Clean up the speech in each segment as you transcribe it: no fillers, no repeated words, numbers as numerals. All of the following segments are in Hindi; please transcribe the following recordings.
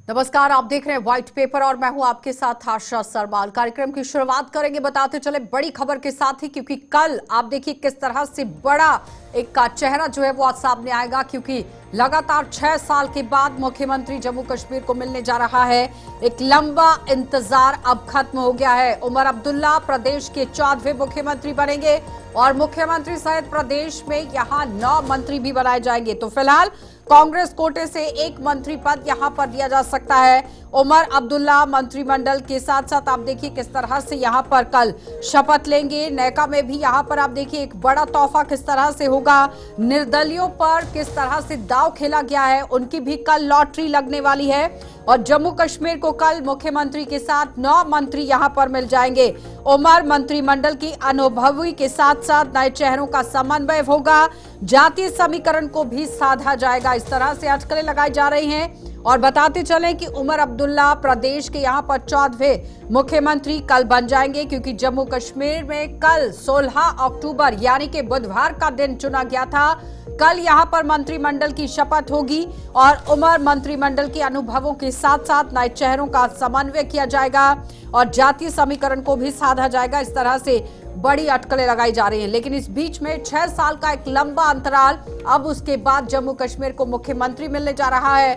नमस्कार, आप देख रहे हैं व्हाइट पेपर और मैं हूं आपके साथ आशा सरमाल। कार्यक्रम की शुरुआत करेंगे बताते चले बड़ी खबर के साथ ही, क्योंकि कल आप देखिए किस तरह से बड़ा एक का चेहरा जो है वो आज सामने आएगा, क्योंकि लगातार 6 साल के बाद मुख्यमंत्री जम्मू कश्मीर को मिलने जा रहा है। एक लंबा इंतजार अब खत्म हो गया है। उमर अब्दुल्ला प्रदेश के 14वें मुख्यमंत्री बनेंगे और मुख्यमंत्री सहित प्रदेश में यहां 9 मंत्री भी बनाए जाएंगे। तो फिलहाल कांग्रेस कोटे से एक मंत्री पद यहां पर दिया जा सकता है। उमर अब्दुल्ला मंत्रिमंडल के साथ साथ आप देखिए किस तरह से यहां पर कल शपथ लेंगे। नैका में भी यहां पर आप देखिए एक बड़ा तोहफा किस तरह से होगा। निर्दलियों पर किस तरह से दांव खेला गया है, उनकी भी कल लॉटरी लगने वाली है। और जम्मू कश्मीर को कल मुख्यमंत्री के साथ 9 मंत्री यहां पर मिल जाएंगे। उमर मंत्रिमंडल की अनुभवी के साथ साथ नए चेहरों का समन्वय होगा। जातीय समीकरण को भी साधा जाएगा। इस तरह से अटकलें लगाई जा रही हैं। और बताते चलें कि उमर अब्दुल्ला प्रदेश के यहां पर 14वें मुख्यमंत्री कल बन जाएंगे, क्योंकि जम्मू कश्मीर में कल 16 अक्टूबर यानी कि बुधवार का दिन चुना गया था। कल यहां पर मंत्रिमंडल की शपथ होगी और उमर मंत्रिमंडल के अनुभवों के साथ साथ नए चेहरों का समन्वय किया जाएगा और जातीय समीकरण को भी साधा जाएगा। इस तरह से बड़ी अटकलें लगाई जा रही हैं। लेकिन इस बीच में 6 साल का एक लंबा अंतराल, अब उसके बाद जम्मू कश्मीर को मुख्यमंत्री मिलने जा रहा है।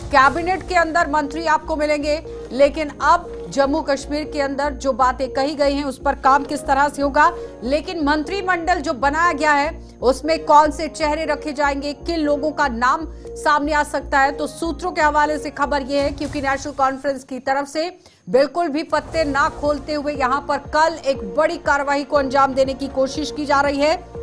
कैबिनेट के अंदर मंत्री आपको मिलेंगे, लेकिन अब जम्मू कश्मीर के अंदर जो बातें कही गई हैं उस पर काम किस तरह से होगा। लेकिन मंत्रिमंडल जो बनाया गया है उसमें कौन से चेहरे रखे जाएंगे, किन लोगों का नाम सामने आ सकता है, तो सूत्रों के हवाले से खबर यह है, क्योंकि नेशनल कॉन्फ्रेंस की तरफ से बिल्कुल भी पत्ते ना खोलते हुए यहां पर कल एक बड़ी कार्रवाई को अंजाम देने की कोशिश की जा रही है।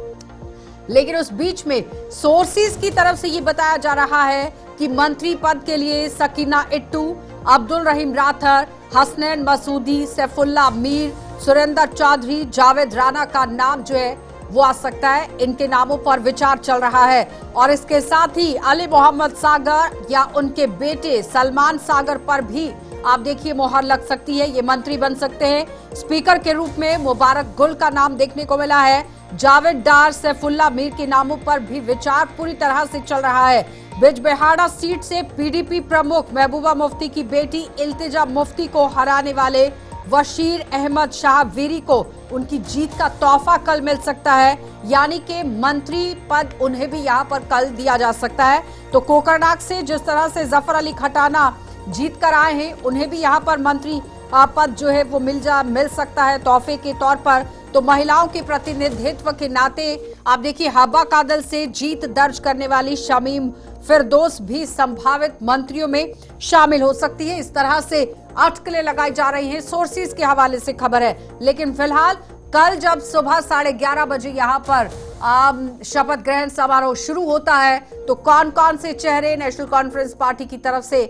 लेकिन उस बीच में सोर्सेज की तरफ से ये बताया जा रहा है कि मंत्री पद के लिए सकीना इट्टू, अब्दुल रहीम राठर, हसनैन मसूदी, सैफुल्ला मीर, सुरेंद्र चौधरी, जावेद राणा का नाम जो है वो आ सकता है। इनके नामों पर विचार चल रहा है। और इसके साथ ही अली मोहम्मद सागर या उनके बेटे सलमान सागर पर भी आप देखिए मोहर लग सकती है। ये मंत्री बन सकते हैं। स्पीकर के रूप में मुबारक गुल का नाम देखने को मिला है। जावेद डार, सैफुल्ला मीर के नामों पर भी विचार पूरी तरह से चल रहा है। बिजबेहाड़ा सीट से पीडीपी प्रमुख महबूबा मुफ्ती की बेटी इल्तिजा मुफ्ती को हराने वाले वशीर अहमद शाह वीरी को उनकी जीत का तोहफा कल मिल सकता है, यानी कि मंत्री पद उन्हें भी यहां पर कल दिया जा सकता है। तो कोकरनाग से जिस तरह से जफर अली खटाना जीत कर आए हैं, उन्हें भी यहां पर मंत्री पद जो है वो मिल सकता है तोहफे के तौर पर। तो महिलाओं के प्रतिनिधित्व के नाते आप देखिए हब्बा कादल से जीत दर्ज करने वाली शमीम फिरदौस भी संभावित मंत्रियों में शामिल हो सकती है। इस तरह से अटकलें लगाई जा रही हैं, सोर्सेज के हवाले से खबर है। लेकिन फिलहाल कल जब सुबह 11:30 बजे यहां पर शपथ ग्रहण समारोह शुरू होता है, तो कौन कौन से चेहरे नेशनल कॉन्फ्रेंस पार्टी की तरफ से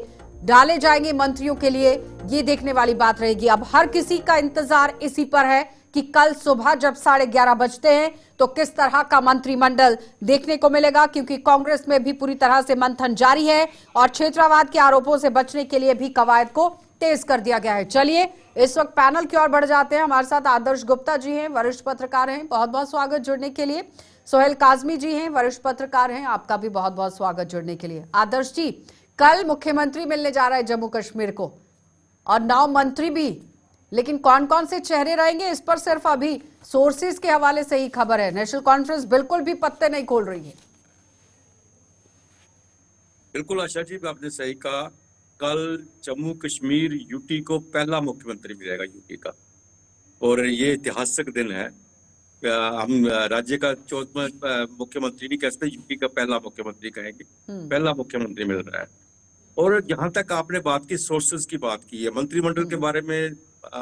डाले जाएंगे मंत्रियों के लिए, ये देखने वाली बात रहेगी। अब हर किसी का इंतजार इसी पर है कि कल सुबह जब 11:30 बजते हैं तो किस तरह का मंत्रिमंडल देखने को मिलेगा, क्योंकि कांग्रेस में भी पूरी तरह से मंथन जारी है और क्षेत्रवाद के आरोपों से बचने के लिए भी कवायद को तेज कर दिया गया है। चलिए इस वक्त पैनल की ओर बढ़ जाते हैं। हमारे साथ आदर्श गुप्ता जी हैं, वरिष्ठ पत्रकार हैं, बहुत बहुत स्वागत जुड़ने के लिए। सोहेल काजमी जी हैं, वरिष्ठ पत्रकार हैं, आपका भी बहुत बहुत स्वागत जुड़ने के लिए। आदर्श जी, कल मुख्यमंत्री मिलने जा रहा है जम्मू कश्मीर को और 9 मंत्री भी, लेकिन कौन कौन से चेहरे रहेंगे इस पर सिर्फ अभी सोर्सेज के हवाले से ही खबर है। नेशनल कॉन्फ्रेंस बिल्कुल भी पत्ते नहीं खोल रही है। बिल्कुल आशा जी, आपने सही कहा। कल जम्मू कश्मीर यूटी को पहला मुख्यमंत्री मिलेगा यूटी का, और ये ऐतिहासिक दिन है। हम राज्य का 14वां मुख्यमंत्री नहीं कह सकते, यूटी का पहला मुख्यमंत्री कहेंगे। पहला मुख्यमंत्री मिल रहा है। और जहां तक आपने बात की, सोर्सेज की बात की है, मंत्रिमंडल के बारे में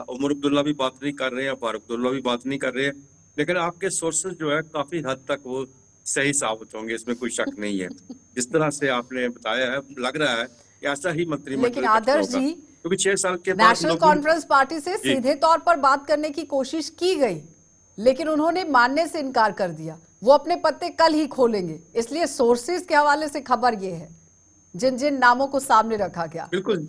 उमर अब्दुल्ला भी बात नहीं कर रहे हैं, फारूक अब्दुल्ला भी बात नहीं कर रहे हैं, लेकिन आपके सोर्सेज जो है काफी हद तक वो सही साबित होंगे, इसमें कोई शक नहीं है। जिस तरह से आपने बताया है, लग रहा है कि ऐसा ही मंत्रिमंडल। लेकिन आदर्श जी, क्योंकि 6 साल के बाद नेशनल कॉन्फ्रेंस पार्टी से सीधे तौर पर बात करने की कोशिश की गई, लेकिन उन्होंने मानने से इनकार कर दिया। वो अपने पत्ते कल ही खोलेंगे, इसलिए सोर्सेज के हवाले से खबर ये है जिन जिन नामों को सामने रखा गया। बिल्कुल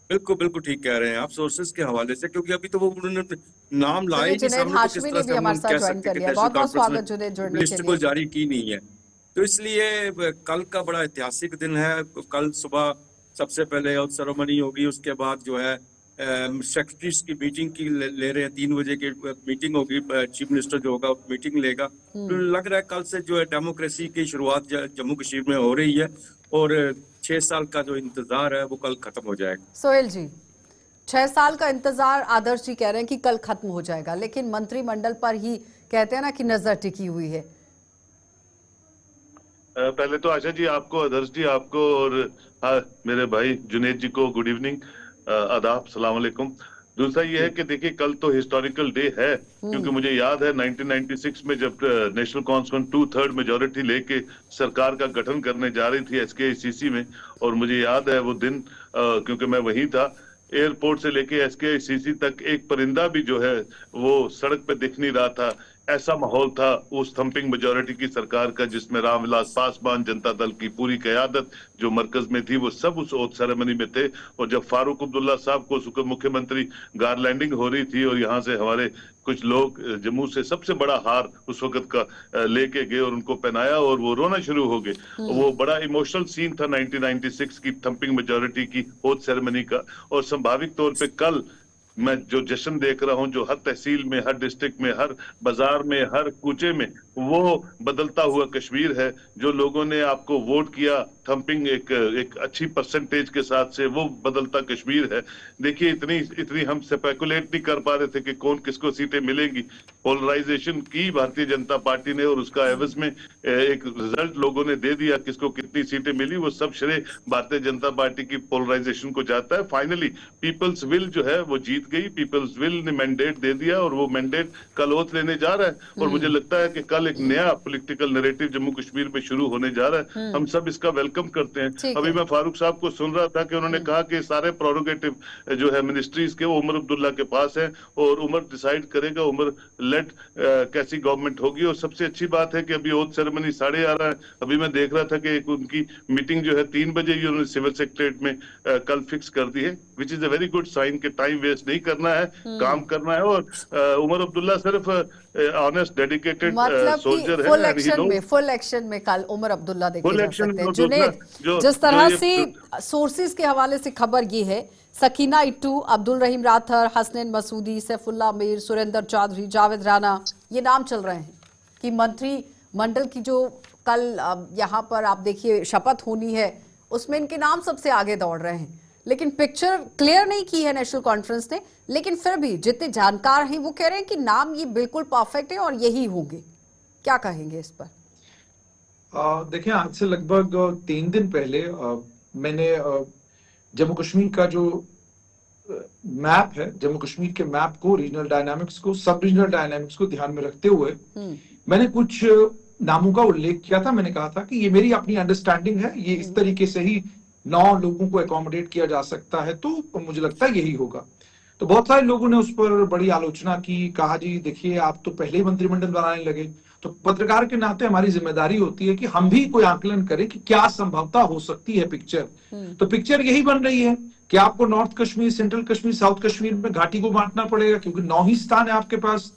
बिल्कुल बिल्कुल ठीक कह रहे हैं आप, सोर्सेज के हवाले से, क्योंकि अभी तो वो उन्होंने नाम लाए नहीं सामने, तो किस तरह से हम कह सकते हैं कि लिस्ट को जारी की नहीं है। तो इसलिए कल का बड़ा ऐतिहासिक दिन है। कल सुबह सबसे पहले ओथ सेरेमनी होगी, उसके बाद जो है सेक्रेटरीज की मीटिंग की ले रहे हैं, 3 बजे की मीटिंग होगी, चीफ मिनिस्टर जो होगा मीटिंग लेगा। तो लग रहा है कल से जो है डेमोक्रेसी की शुरुआत जम्मू कश्मीर में हो रही है और 6 साल का जो इंतजार है वो कल खत्म हो जाएगा। सोहेल जी, 6 साल का इंतजार आदर्श जी कह रहे हैं कि कल खत्म हो जाएगा, लेकिन मंत्रिमंडल पर ही कहते हैं ना कि नजर टिकी हुई है। पहले तो आशा जी आपको, आदर्श जी आपको और मेरे भाई जुनेद जी को गुड इवनिंग, आदाब, सलाम अलैकुम। दूसरा ये है कि देखिए कल तो हिस्टोरिकल डे है, क्योंकि मुझे याद है 1996 में जब नेशनल कॉन्फ्रेंस 2/3 मेजोरिटी लेके सरकार का गठन करने जा रही थी SKICC में, और मुझे याद है वो दिन क्योंकि मैं वहीं था। एयरपोर्ट से लेके SKICC तक एक परिंदा भी जो है वो सड़क पे दिख नहीं रहा था। ऐसा माहौल था उस थंपिंग मेजोरिटी की सरकार का, जिसमें रामविलास पासवान, जनता दल की पूरी क़यादत जो मरकज में थी, वो सब उस ओथ सेरेमनी में थे। और जब फारूक अब्दुल्ला साहब को उस वक्त मुख्यमंत्री गारलैंडिंग हो रही थी और यहाँ से हमारे कुछ लोग जम्मू से सबसे बड़ा हार उस वक्त का लेके गए और उनको पहनाया और वो रोना शुरू हो गए। वो बड़ा इमोशनल सीन था 1996 की थंपिंग मेजोरिटी की ओथ सेरेमनी का। और संभाविक तौर पे कल मैं जो जश्न देख रहा हूं, जो हर तहसील में, हर डिस्ट्रिक्ट में, हर बाजार में, हर कूचे में, वो बदलता हुआ कश्मीर है। जो लोगों ने आपको वोट किया थंपिंग एक अच्छी परसेंटेज के साथ से, वो बदलता कश्मीर है। देखिए इतनी हम स्पेकुलेट नहीं कर पा रहे थे कि कौन किसको सीटें मिलेंगी। पोलराइजेशन की भारतीय जनता पार्टी ने और उसका एवज में एक रिजल्ट लोगों ने दे दिया, किसको कितनी सीटें मिली। वो सब श्रेय भारतीय जनता पार्टी की पोलराइजेशन को जाता है। फाइनली पीपल्स विल जो है वो जीत गई। पीपल्स विल ने मैंडेट दे दिया और वो मैंडेट कल ओथ लेने जा रहा है। और मुझे लगता है कि कल एक नया पॉलिटिकल नैरेटिव जम्मू कश्मीर में शुरू होने जा रहा है। हम सब इसका वेलकम करते हैं। अभी मैं फारूक साहब को सुन रहा था कि उन्होंने कहा कि सारे प्रोरोगेटिव जो है मिनिस्ट्रीज के वो उमर अब्दुल्ला के पास है और उमर डिसाइड करेगा, उमर लेड कैसी गवर्नमेंट होगी। और सबसे अच्छी बात है कि अभी ओथ सेरेमनी 11:30 है। अभी मैं देख रहा था कि उनकी मीटिंग जो है 3 बजे ही उन्होंने सिविल सेक्रेटरीट में कल फिक्स कर दी है, which is a very good sign कि टाइम वेस्ट नहीं करना है, काम करना है। और उमर अब्दुल्ला सिर्फ ऑनेस्ट डेडिकेटेड सोल्जर है। फुल एक्शन में कल उमर अब्दुल्ला देखे जा सकते हैं। में जुनेद, जिस तरह से सोर्सेज के हवाले से खबर ये है, सकीना इट्टू, अब्दुल रहीम राथर, हसनैन मसूदी, सैफुल्लाह मीर, सुरेंद्र चौधरी, जावेद राणा, ये नाम चल रहे हैं कि मंत्रिमंडल की जो कल यहाँ पर आप देखिए शपथ होनी है, उसमें इनके नाम सबसे आगे दौड़ रहे हैं। लेकिन पिक्चर क्लियर नहीं की है नेशनल कॉन्फ्रेंस ने, लेकिन फिर भी जितने जानकार हैं वो कह रहे हैं कि नाम ये बिल्कुल परफेक्ट है और यही होंगे। क्या कहेंगे इस पर? देखिए, आज से लगभग 3 दिन पहले मैंने जम्मू कश्मीर का जो मैप है, जम्मू कश्मीर के मैप को, रीजनल डायनामिक्स को, सब रीजनल डायनामिक्स को ध्यान में रखते हुए मैंने कुछ नामों का उल्लेख किया था। मैंने कहा था कि ये मेरी अपनी अंडरस्टैंडिंग है, ये इस तरीके से ही 9 लोगों को एकोमोडेट किया जा सकता है, तो मुझे लगता है यही होगा। तो बहुत सारे लोगों ने उस पर बड़ी आलोचना की, कहा जी देखिए आप तो पहले ही मंत्रिमंडल बनाने लगे। तो पत्रकार के नाते हमारी जिम्मेदारी होती है कि हम भी कोई आकलन करें कि क्या संभवता हो सकती है पिक्चर। तो पिक्चर यही बन रही है कि आपको north Kashmir, central Kashmir, south Kashmir में घाटी को बांटना पड़ेगा, क्योंकि 9 ही स्थान है आपके पास।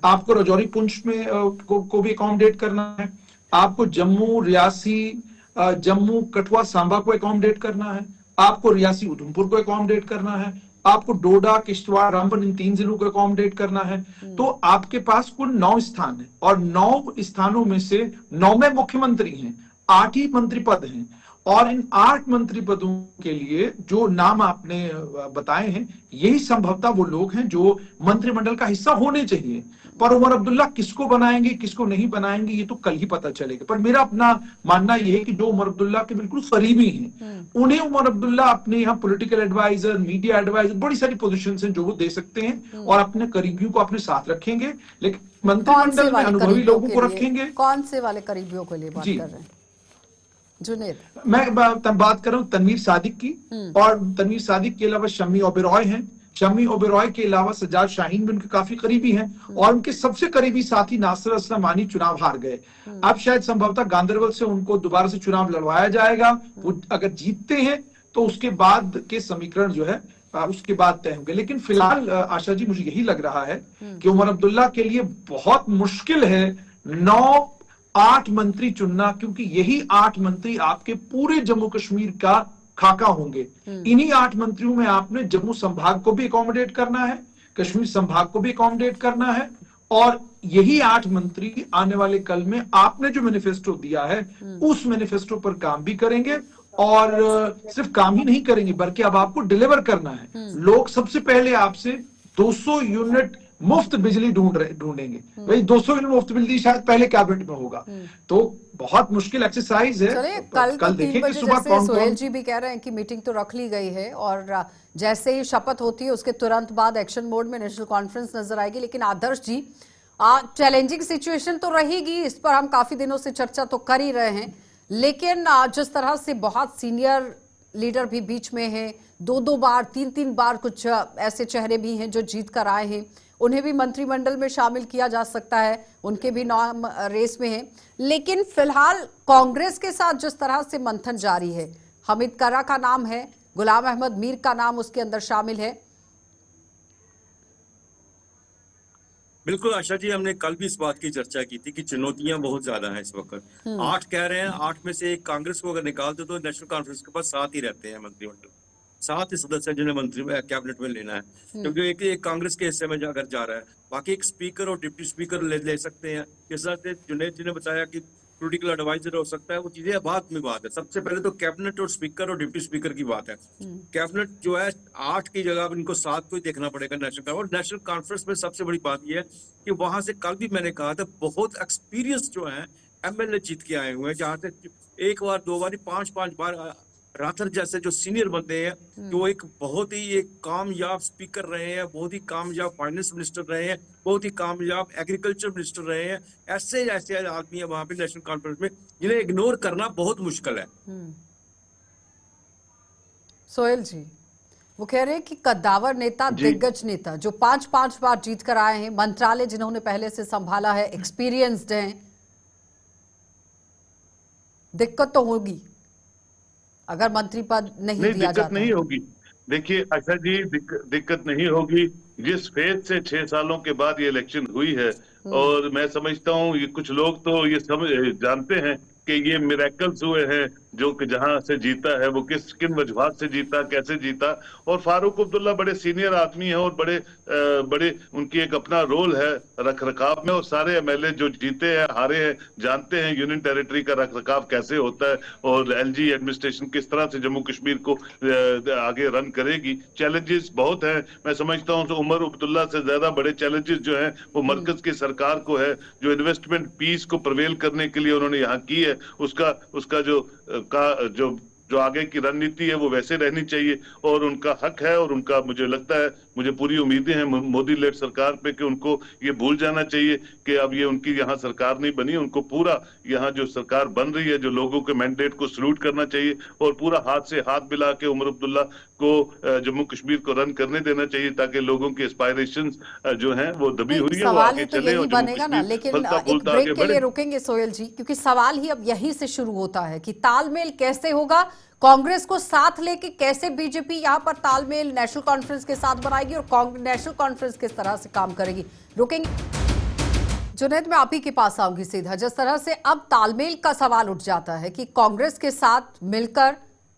आपको रजौरी पुंछ में को भी अकोमोडेट करना है, आपको जम्मू, रियासी, जम्मू, कठुआ, सांबा को एकोमोडेट करना है, आपको रियासी, उधमपुर को एकोमोडेट करना है, आपको डोडा, किश्तवाड़, रामबन, इन 3 जिलों को एकोमोडेट करना है। तो आपके पास कुल 9 स्थान है और 9 स्थानों में से 9 में मुख्यमंत्री हैं, 8 ही मंत्री पद हैं। और इन 8 मंत्री पदों के लिए जो नाम आपने बताए हैं, यही संभवतः वो लोग हैं जो मंत्रिमंडल का हिस्सा होने चाहिए। पर उमर अब्दुल्ला किसको बनाएंगे, किसको नहीं बनाएंगे, ये तो कल ही पता चलेगा। पर मेरा अपना मानना यह है कि जो उमर अब्दुल्ला के बिल्कुल करीबी हैं, उन्हें उमर अब्दुल्ला अपने यहाँ पॉलिटिकल एडवाइजर, मीडिया एडवाइजर, बड़ी सारी पोजीशंस हैं जो वो दे सकते हैं और अपने करीबियों को अपने साथ रखेंगे। लेकिन मंत्रिमंडल में अनुभवी लोगों को रखेंगे। कौन से वाले करीबियों के लिए बात कर रहे हैं जुनेद? मैं बात कर रहा हूँ तनवीर सादिक की, और तनवीर सादिक के अलावा शम्मी ओबेरॉय हैं। शम्मी ओबेरॉय के अलावा सज्जाद शाहीन भी उनके काफी करीबी हैं, और उनके सबसे करीबी साथी नासिर असलम आनी चुनाव हार गए। अब शायद संभवतः गांदरबल से उनको दोबारा से चुनाव लड़वाया जाएगा। वो अगर जीतते हैं तो उसके बाद के समीकरण जो है उसके बाद तय होंगे। लेकिन फिलहाल आशा जी, मुझे यही लग रहा है कि उमर अब्दुल्ला के लिए बहुत मुश्किल है 9-8 मंत्री चुनना, क्योंकि यही 8 मंत्री आपके पूरे जम्मू कश्मीर का खाका होंगे। इन्हीं 8 मंत्रियों में आपने जम्मू संभाग को भी अकोमोडेट करना है, कश्मीर संभाग को भी अकोमोडेट करना है, और यही 8 मंत्री आने वाले कल में आपने जो मैनिफेस्टो दिया है उस मैनिफेस्टो पर काम भी करेंगे, और सिर्फ काम ही नहीं करेंगे बल्कि अब आपको डिलीवर करना है। लोग सबसे पहले आपसे 200 यूनिट मुफ्त बिजली ढूंढेंगे। भाई 200 यूनिट मुफ्त बिजली शायद पहले कैबिनेट में होगा, तो बहुत मुश्किल एक्सरसाइज है। चलिए कल 3 बजे सुबह जैसे सोहेल जी भी कह रहे हैं कि मीटिंग तो रख ली गई है और जैसे ही शपथ होती है उसके तुरंत बाद एक्शन मोड में नेशनल कॉन्फ्रेंस नजर आएगी। लेकिन आदर्श जी, चैलेंजिंग सिचुएशन तो रहेगी, इस पर हम काफी दिनों से चर्चा तो कर ही रहे हैं, लेकिन जिस तरह से बहुत सीनियर लीडर भी बीच में हैं, 2-2 बार 3-3 बार कुछ ऐसे चेहरे भी हैं जो जीत कर आए हैं, उन्हें भी मंत्रिमंडल में शामिल किया जा सकता है, उनके भी नाम रेस में हैं। लेकिन फिलहाल कांग्रेस के साथ जिस तरह से मंथन जारी है, हमीद कर्रा का नाम है, गुलाम अहमद मीर का नाम उसके अंदर शामिल है। बिल्कुल आशा जी, हमने कल भी इस बात की चर्चा की थी कि चुनौतियां बहुत ज्यादा हैं इस वक्त। 8 कह रहे हैं, 8 में से एक कांग्रेस को अगर निकाल दो तो नेशनल कॉन्फ्रेंस के पास 7 ही रहते हैं मंत्रिमंडल, 7 ही सदस्य जिन्हें मंत्री में कैबिनेट में लेना है, क्योंकि एक कांग्रेस के हिस्से में अगर जा रहा है, बाकी एक स्पीकर और डिप्टी स्पीकर ले सकते हैं। जिस तरह से जुनैद जी ने बताया कि पॉलिटिकल एडवाइजर हो सकता है, वो चीजें बाद में बात है। सबसे पहले तो कैबिनेट और स्पीकर और डिप्टी स्पीकर की बात है। कैबिनेट जो है 8 की जगह अब इनको 7 को ही देखना पड़ेगा नेशनल। और नेशनल कॉन्फ्रेंस में सबसे बड़ी बात यह है कि वहां से कल भी मैंने कहा था, बहुत एक्सपीरियंस जो है एमएलए जीत के आए हुए हैं, जहां से 1 बार 2 बार 5-5 बार राठर जैसे जो सीनियर बंदे हैं, जो एक बहुत ही एक कामयाब स्पीकर रहे हैं, बहुत ही कामयाब फाइनेंस मिनिस्टर रहे हैं, बहुत ही कामयाब एग्रीकल्चर मिनिस्टर रहे हैं, ऐसे ऐसे आदमी है वहां पे नेशनल कॉन्फ्रेंस में जिन्हें इग्नोर करना बहुत मुश्किल है। सोहेल जी, वो कह रहे हैं कि कद्दावर नेता, दिग्गज नेता जो 5-5 बार जीत कर आए हैं, मंत्रालय जिन्होंने पहले से संभाला है, एक्सपीरियंस्ड हैं, दिक्कत तो होगी अगर मंत्री पद नहीं दिया दिक्कत जाता। नहीं होगी। देखिए आशा जी, दिक्कत नहीं होगी। जिस फेज से 6 सालों के बाद ये इलेक्शन हुई है, और मैं समझता हूँ ये कुछ लोग तो ये जानते हैं कि ये मिरेकल्स हुए हैं, जो कि जहां से जीता है वो किन वजूहात से जीता, कैसे जीता। और फारूक अब्दुल्ला बड़े सीनियर आदमी हैं और बड़े उनकी एक अपना रोल है रख रखाव में, और सारे एमएलए जो जीते हैं हारे हैं जानते हैं यूनियन टेरिटरी का रख रखाव कैसे होता है, और एलजी एडमिनिस्ट्रेशन किस तरह से जम्मू कश्मीर को आगे रन करेगी। चैलेंजेस बहुत हैं। मैं समझता हूँ उमर अब्दुल्ला से ज्यादा बड़े चैलेंजेस जो हैं वो मरकज की सरकार को है, जो इन्वेस्टमेंट पीस को प्रिवेल करने के लिए उन्होंने यहाँ की है, उसका जो आगे की रणनीति है वो वैसे रहनी चाहिए, और उनका हक है। और उनका मुझे लगता है, मुझे पूरी उम्मीदें हैं मोदी लेड सरकार पे कि उनको ये भूल जाना चाहिए कि अब ये उनकी यहाँ सरकार नहीं बनी। उनको पूरा यहाँ जो सरकार बन रही है, जो लोगों के मैंडेट को सल्यूट करना चाहिए, और पूरा हाथ से हाथ मिला के उमर अब्दुल्ला को जम्मू कश्मीर को रन करने देना चाहिए, ताकि लोगों की एस्पायरेशंस जो हैं वो दबी हुई है, वो आगे तो चले यही और बनेगा ना। लेकिन एक ब्रेक के लिए रुकेंगे सोहेल जी, क्योंकि सवाल ही अब यहीं से शुरू होता है कि तालमेल कैसे होगा, कांग्रेस को साथ लेके कैसे बीजेपी यहां पर तालमेल नेशनल कॉन्फ्रेंस के साथ बनाएगी और नेशनल कॉन्फ्रेंस किस तरह से काम करेगी। रुकेंगे। जुनैद, मैं आप ही के पास आऊंगी सीधा। जिस तरह से अब तालमेल का सवाल उठ जाता है कि कांग्रेस के साथ मिलकर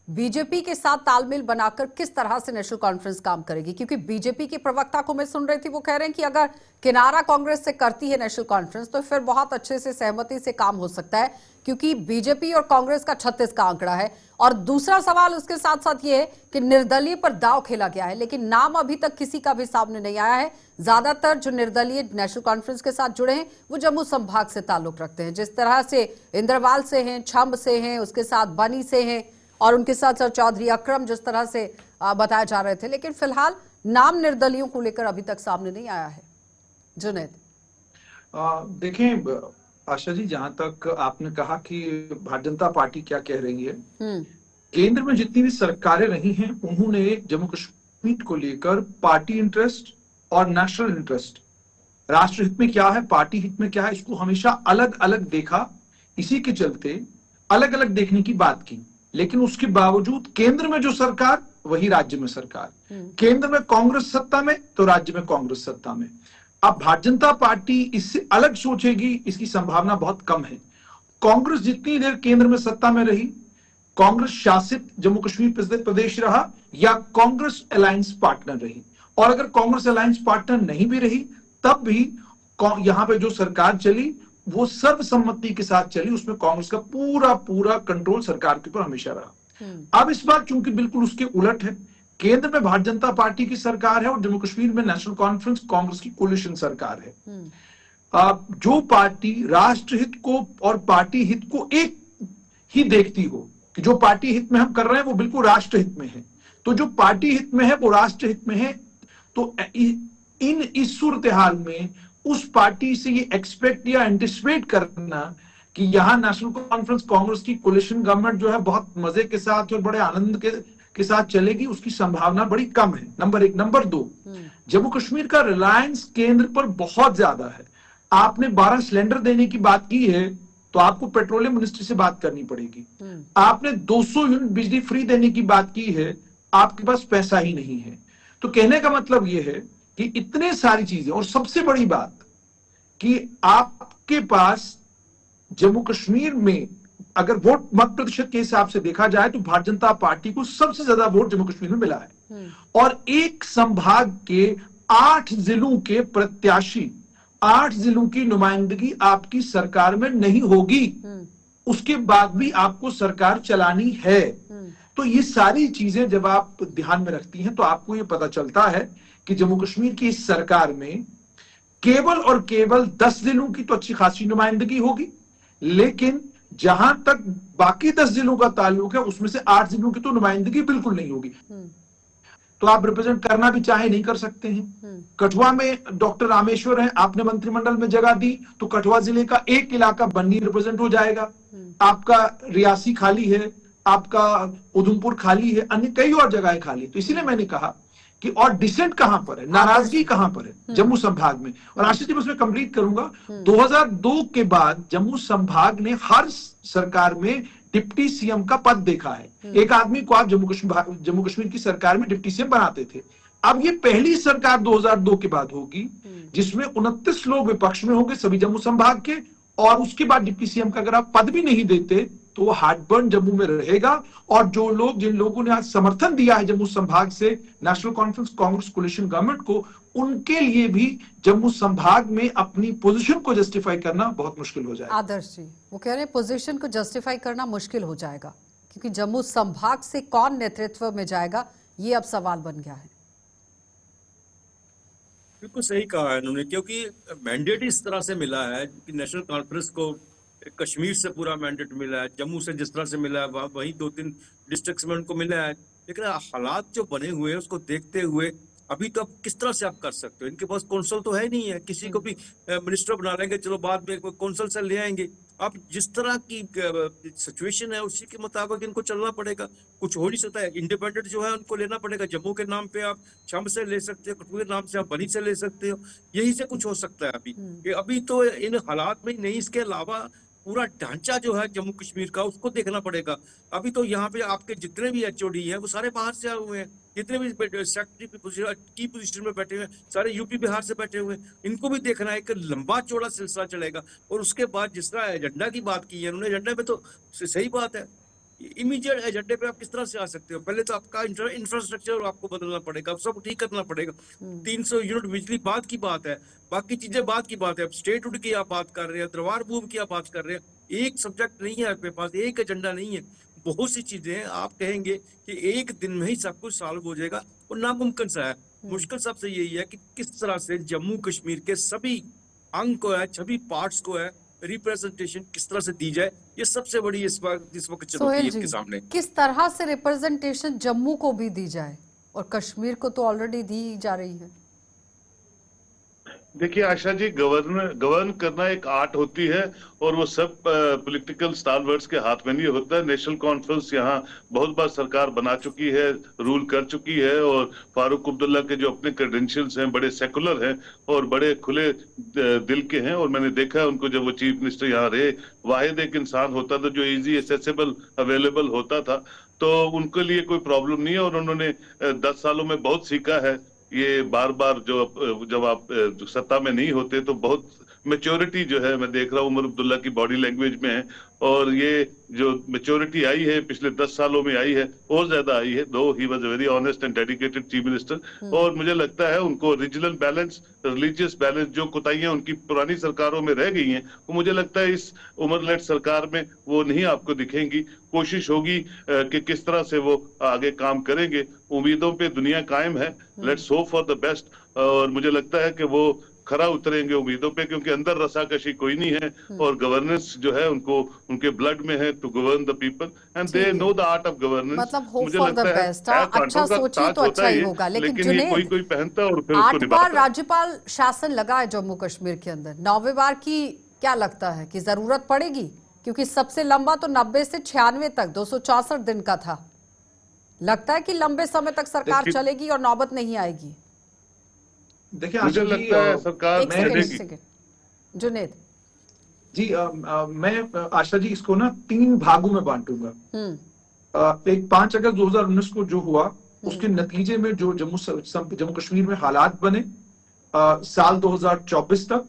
बीजेपी के साथ तालमेल बनाकर किस तरह से नेशनल कॉन्फ्रेंस काम करेगी, क्योंकि बीजेपी के प्रवक्ता को मैं सुन रही थी, वो कह रहे हैं कि अगर किनारा कांग्रेस से करती है नेशनल कॉन्फ्रेंस तो फिर बहुत अच्छे से सहमति से काम हो सकता है, क्योंकि बीजेपी और कांग्रेस का 36 का आंकड़ा है। और दूसरा सवाल उसके साथ साथ ये है कि निर्दलीय पर दांव खेला गया है, लेकिन नाम अभी तक किसी का भी सामने नहीं आया है। ज्यादातर जो निर्दलीय नेशनल कॉन्फ्रेंस के साथ जुड़े हैं वो जम्मू संभाग से ताल्लुक रखते हैं, जिस तरह से इंद्रवाल से हैं, छंब से हैं, उसके साथ बनी से हैं, और उनके साथ सर चौधरी अकरम जिस तरह से बताए जा रहे थे। लेकिन फिलहाल नाम निर्दलियों को लेकर अभी तक सामने नहीं आया है। जुनैद, देखें आशा जी, जहां तक आपने कहा कि भारतीय जनता पार्टी क्या कह रही है, केंद्र में जितनी भी सरकारें रही हैं उन्होंने जम्मू कश्मीर को लेकर पार्टी इंटरेस्ट और नेशनल इंटरेस्ट, राष्ट्र हित में क्या है, पार्टी हित में क्या है, इसको हमेशा अलग अलग देखा। इसी के चलते अलग अलग देखने की बात की। लेकिन उसके बावजूद केंद्र में जो सरकार वही राज्य में सरकार, केंद्र में कांग्रेस सत्ता में तो राज्य में कांग्रेस सत्ता में। अब भारतीय जनता पार्टी इससे अलग सोचेगी, इसकी संभावना बहुत कम है। कांग्रेस जितनी देर केंद्र में सत्ता में रही, कांग्रेस शासित जम्मू कश्मीर प्रदेश रहा या कांग्रेस अलायंस पार्टनर रही। और अगर कांग्रेस अलायंस पार्टनर नहीं भी रही तब भी यहां पे जो सरकार चली वो सर्वसम्मति के साथ चली, उसमें कांग्रेस का पूरा पूरा कंट्रोल सरकार के ऊपर हमेशा रहा। अब इस बार चूंकि बिल्कुल उसके उलट है, केंद्र में भारतीय जनता पार्टी की सरकार है और जम्मू कश्मीर में नेशनल कॉन्फ्रेंस कांग्रेस की कोलिशन सरकार है। जो पार्टी राष्ट्रहित को और पार्टी हित को एक ही देखती हो कि जो पार्टी हित में हम कर रहे हैं वो बिल्कुल राष्ट्रहित में है, तो जो पार्टी हित में है वो राष्ट्रहित में है, तो इस सूरत हाल में उस पार्टी से ये एक्सपेक्ट या एंटिसिपेट करना कि यहां नेशनल कॉन्फ्रेंस कांग्रेस की कोलिशन गवर्नमेंट जो है बहुत मजे के साथ और बड़े आनंद के साथ चलेगी, उसकी संभावना बड़ी कम है। नंबर एक। नंबर दो, जम्मू कश्मीर का रिलायंस केंद्र पर बहुत ज्यादा है। आपने 12 सिलेंडर देने की बात की है तो आपको पेट्रोलियम मिनिस्ट्री से बात करनी पड़ेगी। आपने 200 यूनिट बिजली फ्री देने की बात की है, आपके पास पैसा ही नहीं है। तो कहने का मतलब यह है कि इतने सारी चीजें, और सबसे बड़ी बात कि आपके पास जम्मू कश्मीर में अगर वोट मत प्रतिशत के हिसाब से देखा जाए तो भारतीय जनता पार्टी को सबसे ज्यादा वोट जम्मू कश्मीर में मिला है। और एक संभाग के 8 जिलों के प्रत्याशी, 8 जिलों की नुमाइंदगी आपकी सरकार में नहीं होगी, उसके बाद भी आपको सरकार चलानी है। तो ये सारी चीजें जब आप ध्यान में रखती हैं तो आपको ये पता चलता है कि जम्मू कश्मीर की इस सरकार में केवल और केवल 10 जिलों की तो अच्छी खासी नुमाइंदगी होगी, लेकिन जहां तक बाकी 10 जिलों का ताल्लुक है उसमें से 8 जिलों की तो नुमाइंदगी बिल्कुल नहीं होगी। तो आप रिप्रेजेंट करना भी चाहे नहीं कर सकते हैं। कठुआ में डॉक्टर रामेश्वर हैं, आपने मंत्रिमंडल में जगह दी तो कठुआ जिले का एक इलाका बन्नी रिप्रेजेंट हो जाएगा। आपका रियासी खाली है, आपका उधमपुर खाली है, अन्य कई और जगहें खाली है। तो इसीलिए मैंने कहा कि और डिसेंट कहां पर है, नाराजगी कहां पर है जम्मू संभाग में। और आशीष जी, मैं उसमें कंप्लीट करूंगा, 2002 के बाद जम्मू संभाग ने हर सरकार में डिप्टी सीएम का पद देखा है। एक आदमी को आप जम्मू कश्मीर की सरकार में डिप्टी सीएम बनाते थे। अब ये पहली सरकार 2002 के बाद होगी जिसमें 29 लोग विपक्ष में होंगे सभी जम्मू संभाग के, और उसके बाद डिप्टी सीएम का अगर आप पद भी नहीं देते तो वो हार्टबर्न जम्मू में रहेगा। और जो लोग, जिन लोगों ने आज समर्थन दिया है जम्मू संभाग से national conference Congress coalition government को, उनके लिए भी जम्मू संभाग में अपनी पोजीशन को जस्टिफाई करना बहुत मुश्किल हो जाएगा। आदर्श जी, वो कह रहे हैं पोजीशन को जस्टिफाई करना मुश्किल हो जाएगा क्योंकि जम्मू संभाग से कौन नेतृत्व में जाएगा ये अब सवाल बन गया है। बिल्कुल सही कहा है उन्होंने, क्योंकि मैंडेट इस तरह से मिला है कि नेशनल कॉन्फ्रेंस को कश्मीर से पूरा मैंडेट मिला है, जम्मू से जिस तरह से मिला है वहीं 2-3 डिस्ट्रिक्ट्स में उनको मिला है। लेकिन हालात जो बने हुए हैं उसको देखते हुए अभी तो आप किस तरह से आप कर सकते हो? इनके पास कौंसल तो है नहीं है, किसी को भी मिनिस्टर बना लेंगे, चलो बाद में कौंसल से ले आएंगे। अब जिस तरह की सिचुएशन है उसी के मुताबिक इनको चलना पड़ेगा, कुछ हो नहीं सकता है। इंडिपेंडेंट जो है उनको लेना पड़ेगा, जम्मू के नाम पे आप शम से ले सकते हो, कठुआ के नाम से आप बनी से ले सकते हो, यही से कुछ हो सकता है। अभी तो इन हालात में नहीं, इसके अलावा पूरा ढांचा जो है जम्मू कश्मीर का उसको देखना पड़ेगा। अभी तो यहाँ पे आपके जितने भी एचओडी हैं वो सारे बाहर से आए हुए हैं, जितने भी सेक्रेटरी की पोजीशन में बैठे हुए हैं सारे यूपी बिहार से बैठे हुए हैं। इनको भी देखना है, एक लंबा चौड़ा सिलसिला चलेगा। और उसके बाद जिस तरह एजेंडा की बात की है उन्होंने, एजेंडा में तो सही बात है, इमीडिएट एजेंडे पे आप किस तरह से आ सकते हो? पहले तो आपका इंफ्रास्ट्रक्चर आपको बदलना पड़ेगा, सब ठीक करना पड़ेगा। 300 यूनिट बिजली बाद की बात है, बाकी चीजें बाद की बात है। स्टेटहुड की आप बात कर रहे हैं, दरबार मूव की आप बात कर रहे हैं। एक सब्जेक्ट नहीं है आपके पास, एक एजेंडा नहीं है, बहुत सी चीजें हैं। आप कहेंगे कि एक दिन में ही सब कुछ सॉल्व हो जाएगा, और नामुमकिन सा है। मुश्किल सबसे यही है कि किस तरह से जम्मू कश्मीर के सभी अंग को है, सभी पार्ट्स को है, रिप्रेजेंटेशन किस तरह से दी जाए, ये सबसे बड़ी इस वक्त चुनौती है इनके सामने। किस तरह से रिप्रेजेंटेशन जम्मू को भी दी जाए, और कश्मीर को तो ऑलरेडी दी जा रही है। देखिए आशा जी, गवर्न करना एक आर्ट होती है, और वो सब पॉलिटिकल स्टारवर्ड्स के हाथ में नहीं होता है। नेशनल कॉन्फ्रेंस यहाँ बहुत बार सरकार बना चुकी है, रूल कर चुकी है, और फारूक अब्दुल्ला के जो अपने क्रेडेंशियल्स हैं बड़े सेकुलर हैं और बड़े खुले दिल के हैं। और मैंने देखा है उनको, जब वो चीफ मिनिस्टर यहाँ रहे, वाहिद एक इंसान होता था जो इजी एक्सेसिबल अवेलेबल होता था, तो उनके लिए कोई प्रॉब्लम नहीं है। और उन्होंने 10 सालों में बहुत सीखा है। ये बार बार जब आप सत्ता में नहीं होते तो बहुत मेच्योरिटी जो है मैं देख रहा हूँ उमर अब्दुल्ला की बॉडी लैंग्वेज में है, और ये जो मेच्योरिटी आई है पिछले 10 सालों में आई है और ज्यादा आई है। दो he was a very honest and dedicated chief minister, और मुझे लगता है उनको रीजनल बैलेंस, रिलीजियस बैलेंस, जो कोताहियां उनकी पुरानी सरकारों में रह गई हैं, वो मुझे लगता है इस उमर लेड सरकार में वो नहीं आपको दिखेंगी। कोशिश होगी कि किस तरह से वो आगे काम करेंगे। उम्मीदों पे दुनिया कायम है, let's hope for the best. और मुझे लगता है कि वो खरा उतरेंगे उम्मीदों पे, क्योंकि अंदर रसाकशी कोई नहीं है, और गवर्नेंस जो है उनको उनके ब्लड में है, to govern the people, and they know the art of governance. मतलब होप मुझे फॉर द लगता है बेस्ट। अच्छा सोचिए तो अच्छा ही होगा। लेकिन ये कोई कोई पहनता और फिर उसको 8 निभाता बार राज्यपाल शासन लगा है जम्मू कश्मीर के अंदर, 9वें बार की क्या लगता है कि जरूरत पड़ेगी? क्योंकि सबसे लंबा तो 90 से 96 तक 264 दिन का था। लगता है कि लंबे समय तक सरकार चलेगी और नौबत नहीं आएगी? देखिए मुझे लगता है सरकार एक सेकंड जुनेद जी, मैं आशा जी इसको ना 3 भागों में बांटूंगा। एक 5 अगस्त 2019 को जो हुआ उसके नतीजे में जो जम्मू कश्मीर में हालात बने साल 2024 तक,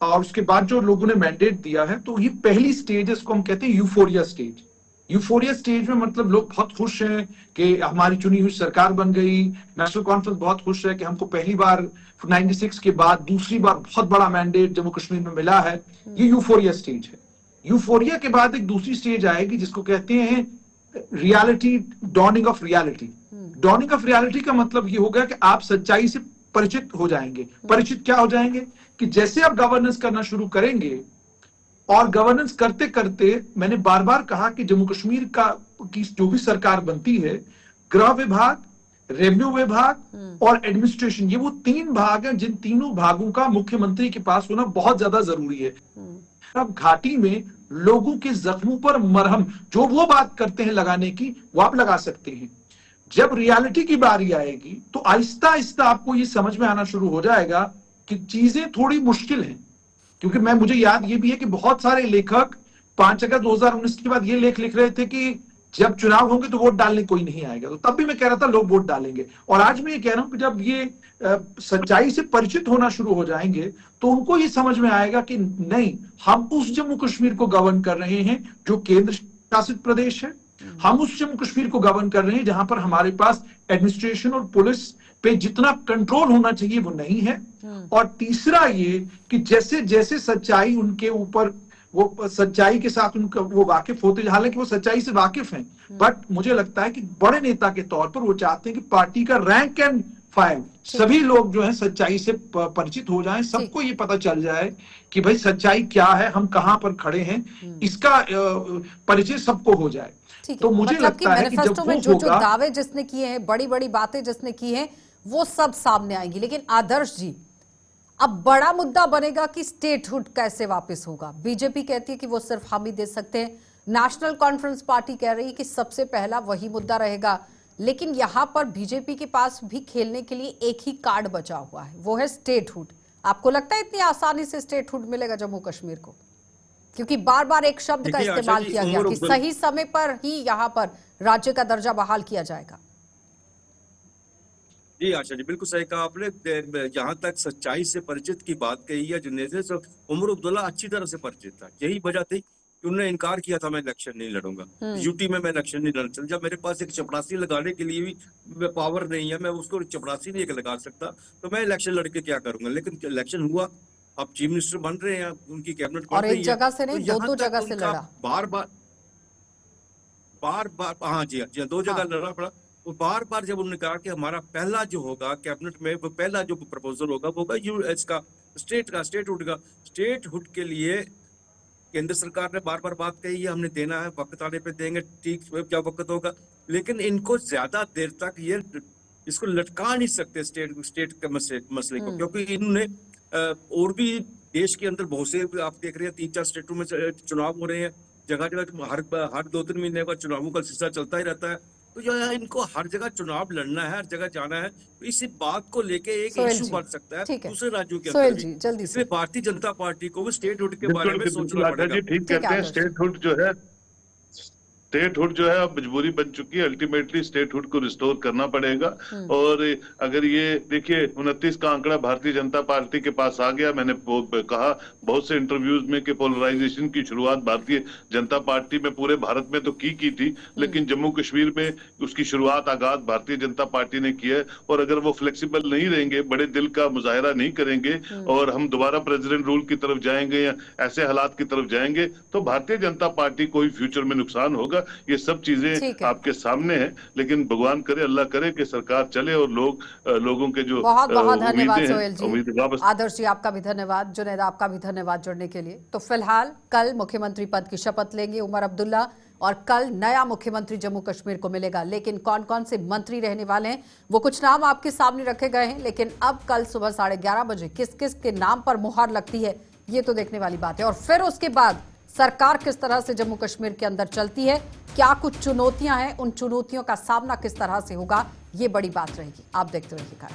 और उसके बाद जो लोगों ने मैंडेट दिया है, तो ये पहली स्टेज है, इसको हम कहते हैं यूफोरिया स्टेज। यूफोरिया स्टेज में मतलब लोग बहुत खुश हैं कि हमारी चुनी हुई सरकार बन गई। नेशनल कॉन्फ्रेंस बहुत खुश है कि हमको पहली बार 96 के बाद दूसरी बार बहुत बड़ा मैंडेट जम्मू कश्मीर में मिला है। ये यूफोरिया स्टेज है। यूफोरिया के बाद एक दूसरी स्टेज आएगी जिसको कहते हैं reality, dawning of reality. Dawning of reality का मतलब ये होगा कि आप सच्चाई से परिचित हो जाएंगे। परिचित क्या हो जाएंगे कि जैसे आप गवर्नेंस करना शुरू करेंगे, और गवर्नेंस करते करते मैंने बार बार कहा कि जम्मू कश्मीर की जो भी सरकार बनती है, गृह विभाग, रेवेन्यू विभाग और एडमिनिस्ट्रेशन, ये वो 3 भाग हैं जिन तीनों भागों का मुख्यमंत्री के पास होना बहुत ज्यादा जरूरी है। अब घाटी में लोगों के जख्मों पर मरहम जो वो बात करते हैं लगाने की, वो आप लगा सकते हैं। जब रियलिटी की बारी आएगी तो आहिस्ता आहिस्ता आपको ये समझ में आना शुरू हो जाएगा कि चीजें थोड़ी मुश्किल हैं। क्योंकि मुझे याद ये भी है कि बहुत सारे लेखक 5 अगस्त 2019 के बाद ये लेख लिख रहे थे कि जब चुनाव होंगे तो वोट डालने कोई नहीं आएगा। तो तब भी मैं कह रहा था लोग वोट डालेंगे, और आज मैं ये कह रहा हूं कि जब ये सच्चाई से परिचित होना शुरू हो जाएंगे तो उनको ये समझ में आएगा कि नहीं, हम उस जम्मू कश्मीर को गवर्न कर रहे हैं जो केंद्र शासित प्रदेश है। हम उस जम्मू कश्मीर को गवर्न कर रहे हैं जहां पर हमारे पास एडमिनिस्ट्रेशन और पुलिस पे जितना कंट्रोल होना चाहिए वो नहीं है। और तीसरा ये कि जैसे जैसे सच्चाई उनके ऊपर, वो सच्चाई के साथ उनका वो वाकिफ होते, हालांकि वो सच्चाई से वाकिफ हैं, बट मुझे लगता है कि बड़े नेता के तौर पर वो चाहते हैं कि पार्टी का रैंक एंड फाइल सभी लोग जो है सच्चाई से परिचित हो जाएं, सबको ये पता चल जाए कि भाई सच्चाई क्या है, हम कहां पर खड़े हैं, इसका परिचय सबको हो जाए। तो मुझे मतलब लगता है कि जब में जो दावे जिसने किए हैं, बड़ी बड़ी बातें जिसने की हैं, वो सब सामने आएंगी। लेकिन आदर्श जी, अब बड़ा मुद्दा बनेगा कि स्टेटहुड कैसे वापस होगा। बीजेपी कहती है कि वो सिर्फ हम ही दे सकते हैं, नेशनल कॉन्फ्रेंस पार्टी कह रही है कि सबसे पहला वही मुद्दा रहेगा। लेकिन यहां पर बीजेपी के पास भी खेलने के लिए एक ही कार्ड बचा हुआ है, वो है स्टेटहुड। आपको लगता है इतनी आसानी से स्टेटहुड मिलेगा जम्मू कश्मीर को? क्योंकि बार बार एक शब्द का इस्तेमाल किया गया कि सही समय पर ही यहां पर राज्य का दर्जा बहाल किया जाएगा। जी आशा जी, बिल्कुल सही कहा आपने। जहां तक सच्चाई से परिचित की बात कही है जुनेद ने, तो उमर अब्दुल्ला अच्छी तरह से परिचित था। यही वजह थी कि उन्होंने इनकार किया था मैं इलेक्शन नहीं लड़ूंगा, यूटी में मैं इलेक्शन नहीं लड़ सकता। जब मेरे पास एक चपरासी लगाने के लिए भी पावर नहीं है, मैं उसको चपरासी नहीं लगा सकता, तो मैं इलेक्शन लड़के क्या करूंगा। लेकिन इलेक्शन हुआ, अब चीफ मिनिस्टर बन रहे हैं, उनकी कैबिनेट और एक जगह से नहीं, दो जगह से लड़ा, बार बार हाँ जी, 2 जगह लड़ना पड़ा। वो बार बार जब उन्होंने कहा कि हमारा पहला जो होगा कैबिनेट में, वो पहला जो प्रपोजल होगा वो होगा यूएस का स्टेटहुड के लिए केंद्र सरकार ने बार बार बात कही है, हमने देना है, वक्त आने पे देंगे, ठीक क्या वक्त होगा। लेकिन इनको ज्यादा देर तक ये इसको लटका नहीं सकते स्टेट के मसले को, क्योंकि इन्होंने और भी देश के अंदर बहुत से आप देख रहे हैं 3-4 स्टेटों में चुनाव हो रहे हैं, जगह जगह हर 2-3 महीने का चुनावों का सिलसिला चलता ही रहता है। तो जो है इनको हर जगह चुनाव लड़ना है, हर जगह जाना है, तो इसी बात को लेके एक इशू बन सकता है दूसरे राज्यों के अंदर। इसलिए भारतीय जनता पार्टी को भी स्टेटहुड के बारे में सोचना पड़ेगा। ठीक कहते हैं, स्टेटहुड जो है स्टेटहुड जो है अब मजबूरी बन चुकी है। अल्टीमेटली स्टेटहुड को रिस्टोर करना पड़ेगा। और अगर ये देखिए 29 का आंकड़ा भारतीय जनता पार्टी के पास आ गया। मैंने कहा बहुत से इंटरव्यूज में कि पोलराइजेशन की शुरुआत भारतीय जनता पार्टी में पूरे भारत में तो की थी, लेकिन जम्मू कश्मीर में उसकी शुरुआत आगाज भारतीय जनता पार्टी ने किया है। और अगर वो फ्लेक्सिबल नहीं रहेंगे, बड़े दिल का मुजाहरा नहीं करेंगे और हम दोबारा प्रेसिडेंट रूल की तरफ जाएंगे या ऐसे हालात की तरफ जाएंगे, तो भारतीय जनता पार्टी को ही फ्यूचर में नुकसान होगा। ये सब चीजें आपके सामने हैं, लेकिन भगवान करे, अल्लाह करे कि सरकार चले और लोगों के जो बहुत बहुत धन्यवाद सोहेल उम्मीदें जी, वापस। आदर्श जी आपका भी धन्यवाद, जुनैद आपका भी धन्यवाद जुड़ने के लिए। तो फिलहाल कल मुख्यमंत्री पद की शपथ लेंगे उमर अब्दुल्ला और कल नया मुख्यमंत्री जम्मू कश्मीर को मिलेगा। लेकिन कौन कौन से मंत्री रहने वाले हैं वो कुछ नाम आपके सामने रखे गए हैं, लेकिन अब कल सुबह 11:30 बजे किस किस के नाम पर मुहर लगती है ये तो देखने वाली बात है। और फिर उसके बाद सरकार किस तरह से जम्मू कश्मीर के अंदर चलती है, क्या कुछ चुनौतियां हैं, उन चुनौतियों का सामना किस तरह से होगा, ये बड़ी बात रहेगी। आप देखते रहिएगा।